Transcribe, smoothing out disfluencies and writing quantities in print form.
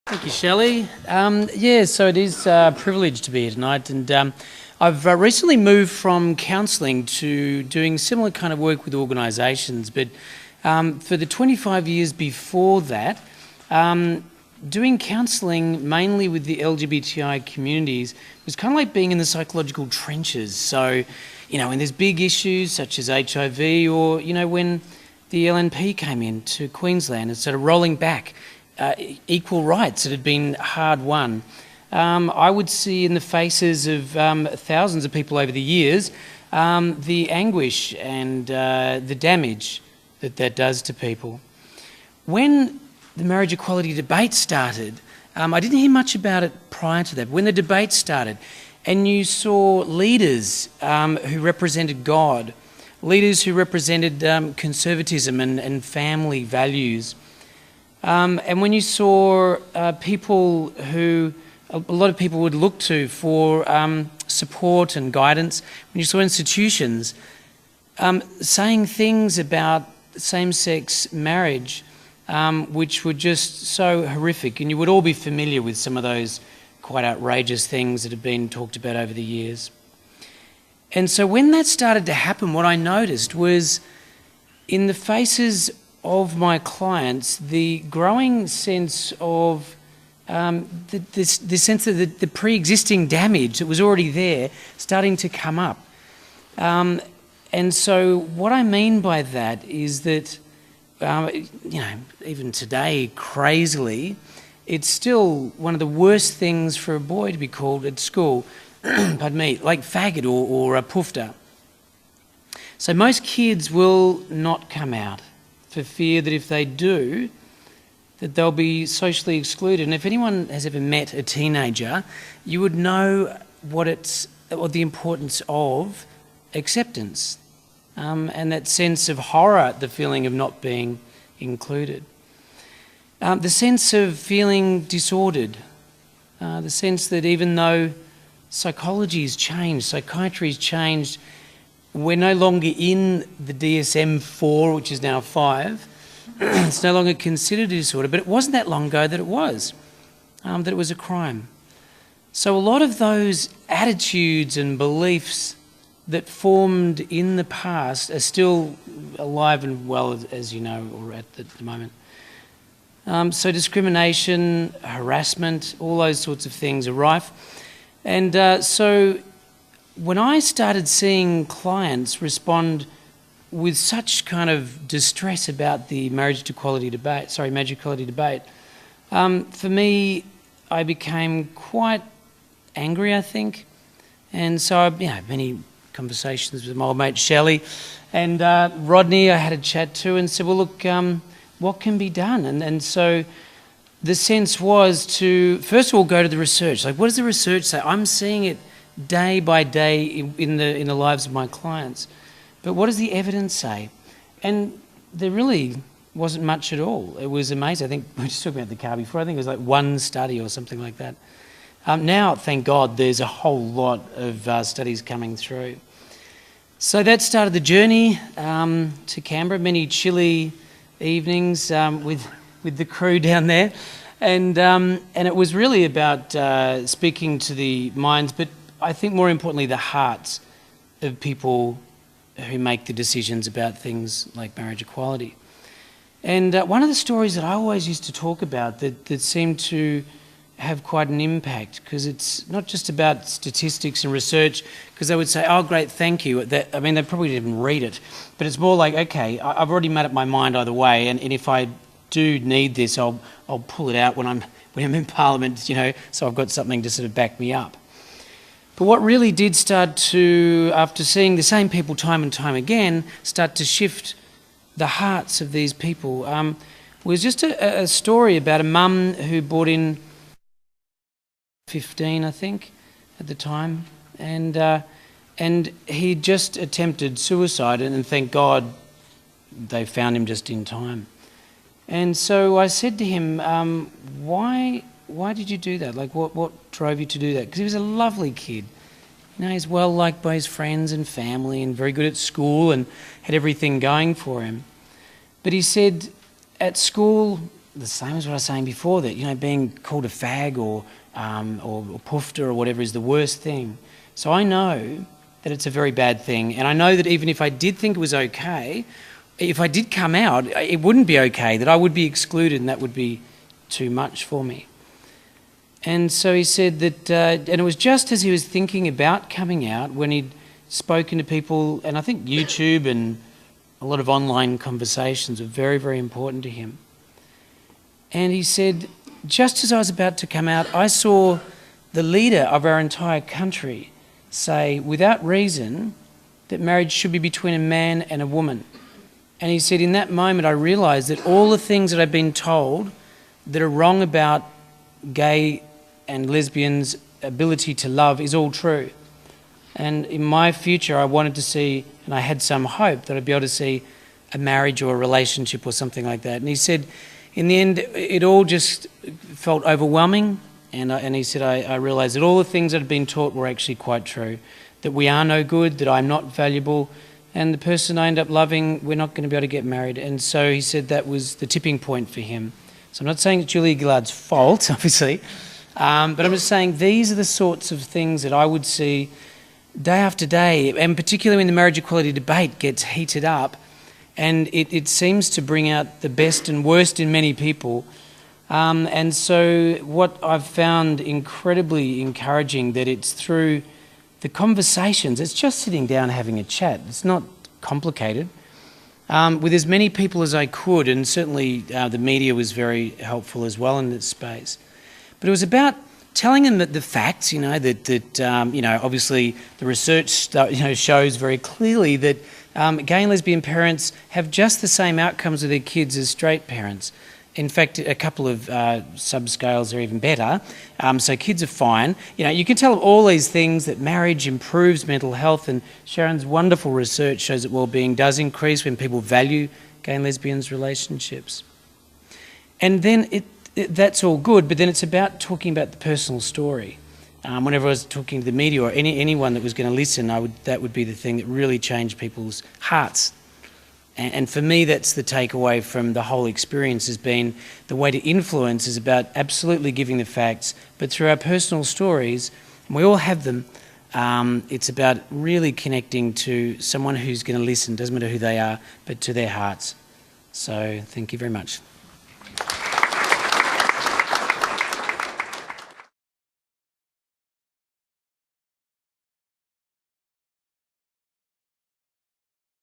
Thank you, Shelley. So it is a privilege to be here tonight, and I've recently moved from counselling to doing similar kind of work with organisations, but for the 25 years before that, doing counselling mainly with the LGBTI communities was kind of like being in the psychological trenches. So, when there's big issues such as HIV or, when the LNP came into Queensland and started rolling back equal rights that had been hard won. I would see in the faces of thousands of people over the years the anguish and the damage that does to people. When the marriage equality debate started, I didn't hear much about it prior to that. When the debate started and you saw leaders who represented God, leaders who represented conservatism and family values, and when you saw people who a lot of people would look to for support and guidance, when you saw institutions saying things about same-sex marriage which were just so horrific, and you would all be familiar with some of those quite outrageous things that have been talked about over the years. And so when that started to happen, what I noticed was in the faces of my clients, the growing sense of the sense of the pre-existing damage that was already there starting to come up. And so what I mean by that is that, even today, crazily, it's still one of the worst things for a boy to be called at school, pardon me, like faggot or a poofter. So most kids will not come out for fear that if they do, that they'll be socially excluded. And if anyone has ever met a teenager, you would know what the importance of acceptance and that sense of horror at the feeling of not being included. The sense of feeling disordered, the sense that even though psychology's changed, psychiatry's changed, we're no longer in the DSM-4, which is now 5. It's no longer considered a disorder, but it wasn't that long ago that it was a crime. So a lot of those attitudes and beliefs that formed in the past are still alive and well, as you know, or at the moment. So discrimination, harassment, all those sorts of things are rife. And so when I started seeing clients respond with such kind of distress about the marriage equality debate, for me, I became quite angry, I think. And so I had many conversations with my old mate Shelley and Rodney I had a chat to and said, well, look, what can be done? And so the sense was to, first of all, go to the research. Like, what does the research say? I'm seeing it day by day in the lives of my clients. But what does the evidence say? And there really wasn't much at all. It was amazing. I think we were just talking about the car before. I think it was like one study or something like that. Now, thank God, there's a whole lot of studies coming through. So that started the journey to Canberra, many chilly evenings with the crew down there. And it was really about speaking to the minds, but I think more importantly, the hearts of people who make the decisions about things like marriage equality. And one of the stories that I always used to talk about that seemed to have quite an impact, because it's not just about statistics and research, because they would say, oh, great, thank you. They probably didn't even read it. But it's more like, okay, I've already made up my mind either way, and if I do need this, I'll pull it out when I'm in Parliament, so I've got something to sort of back me up. But what really did start to, after seeing the same people time and time again, start to shift the hearts of these people was just a story about a mum who brought in 15, I think, at the time, and he just attempted suicide, and thank God they found him just in time. And so I said to him, why did you do that? Like, what drove you to do that? Because he was a lovely kid. He's well liked by his friends and family and very good at school and had everything going for him. But he said, at school, the same as what I was saying before, that, you know, being called a fag or poofter or whatever is the worst thing. So I know that it's a very bad thing, and I know that even if I did think it was okay, if I did come out, it wouldn't be okay, that I would be excluded, and that would be too much for me. And so he said that, and it was just as he was thinking about coming out, when he'd spoken to people, and I think YouTube and a lot of online conversations are very, very important to him. And he said, just as I was about to come out, I saw the leader of our entire country say, without reason, that marriage should be between a man and a woman. And he said, in that moment, I realised that all the things that I've been told that are wrong about gay and lesbians' ability to love is all true. And in my future, I wanted to see, and I had some hope that I'd be able to see a marriage or a relationship or something like that. And he said, in the end, it all just felt overwhelming. And he said, I realised that all the things that had been taught were actually quite true, that we are no good, that I'm not valuable, and the person I end up loving, we're not going to be able to get married. And so he said that was the tipping point for him. So I'm not saying it's Julia Gillard's fault, obviously, but I'm just saying these are the sorts of things that I would see day after day, and particularly when the marriage equality debate gets heated up, and it seems to bring out the best and worst in many people. And so what I've found incredibly encouraging, that it's through the conversations, it's just sitting down having a chat, it's not complicated, with as many people as I could, and certainly the media was very helpful as well in this space. But it was about telling them that the facts, you know, that you know, obviously the research, you know, shows very clearly that gay and lesbian parents have just the same outcomes with their kids as straight parents. In fact, a couple of subscales are even better. So kids are fine. You know, you can tell all these things, that marriage improves mental health, and Sharon's wonderful research shows that well-being does increase when people value gay and lesbians' relationships. And then that's all good, but then it's about talking about the personal story. Whenever I was talking to the media or anyone that was going to listen, that would be the thing that really changed people's hearts. And for me, that's the takeaway from the whole experience, has been the way to influence is about absolutely giving the facts, but through our personal stories, and we all have them, it's about really connecting to someone who's going to listen, doesn't matter who they are, but to their hearts. So thank you very much.